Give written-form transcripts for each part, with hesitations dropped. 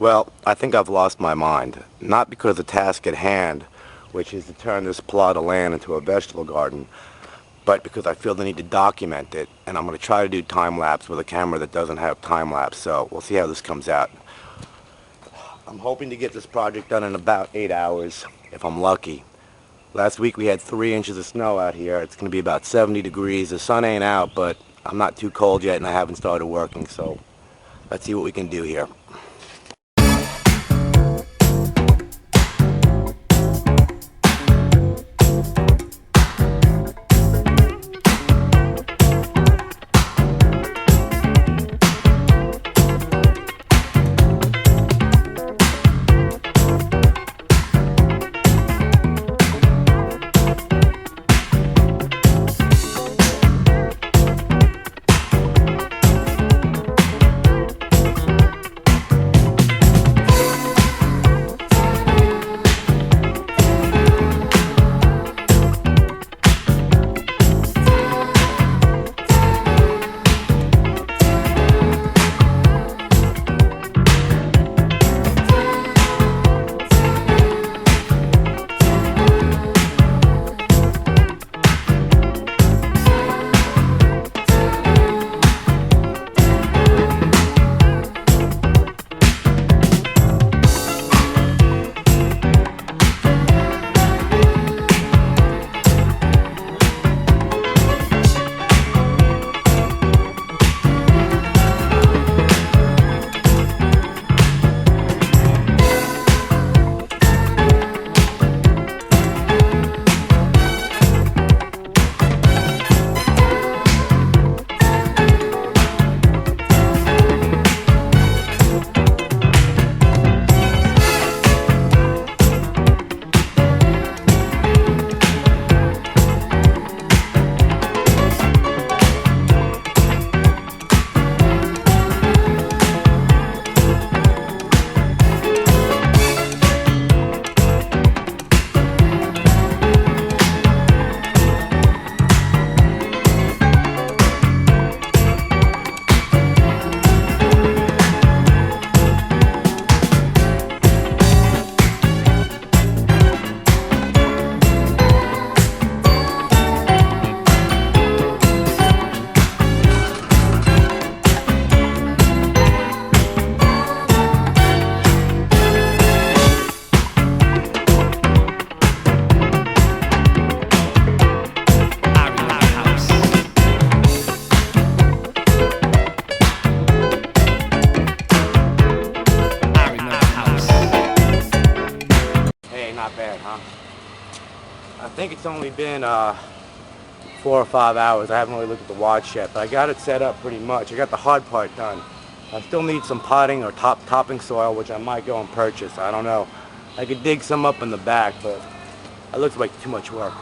Well, I think I've lost my mind. Not because of the task at hand, which is to turn this plot of land into a vegetable garden, but because I feel the need to document it, and I'm going to try to do time-lapse with a camera that doesn't have time-lapse, so we'll see how this comes out. I'm hoping to get this project done in about 8 hours, if I'm lucky. Last week we had 3 inches of snow out here. It's going to be about 70 degrees. The sun ain't out, but I'm not too cold yet, and I haven't started working, so let's see what we can do here. Not bad, huh? I think it's only been 4 or 5 hours. I haven't really looked at the watch yet, but I got it set up pretty much. I got the hard part done. I still need some potting or topping soil, which I might go and purchase. I don't know. I could dig some up in the back, but it looks like too much work.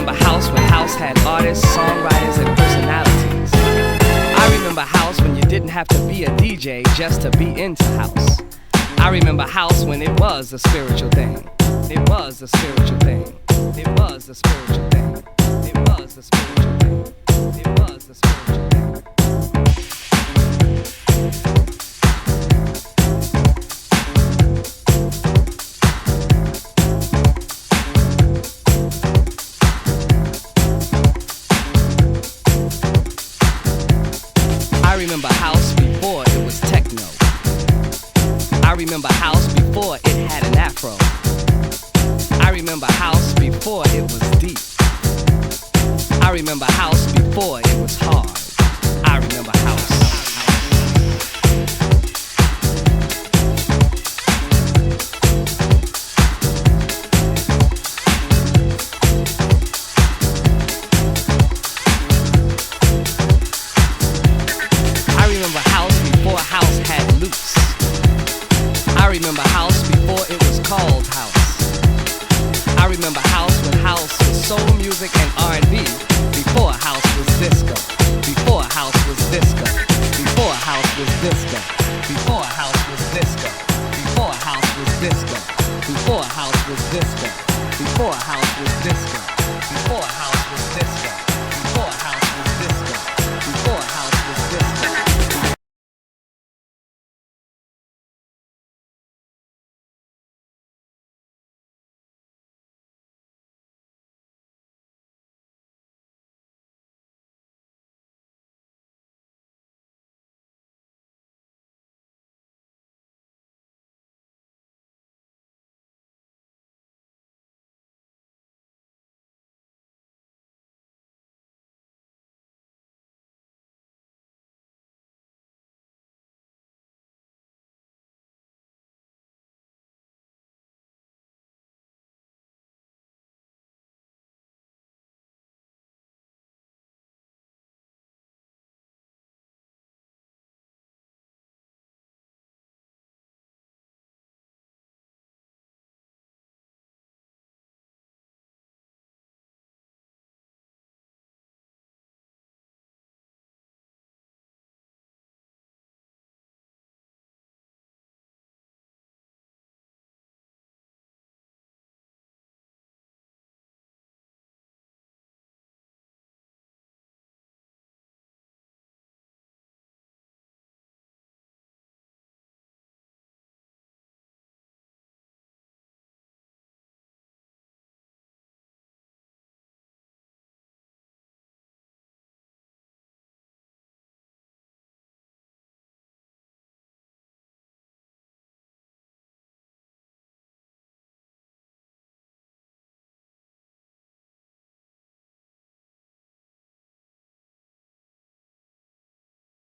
remember house when house had artists, songwriters, and personalities. I remember house when you didn't have to be a DJ just to be into house. I remember house when it was a spiritual thing. It was a spiritual thing. It was a spiritual thing. It was a spiritual thing. It was a spiritual thing. I remember house before it was techno. I remember house before it had an afro. I remember house before it was deep. I remember house before it was hard. I remember house. I remember house before house had loops. I remember house before it was called house. I remember house when house was soul music and R&B. Before house was disco. Before house was disco. Before house was disco. Before house was disco. Before house was disco. Before house was disco. Before house was disco.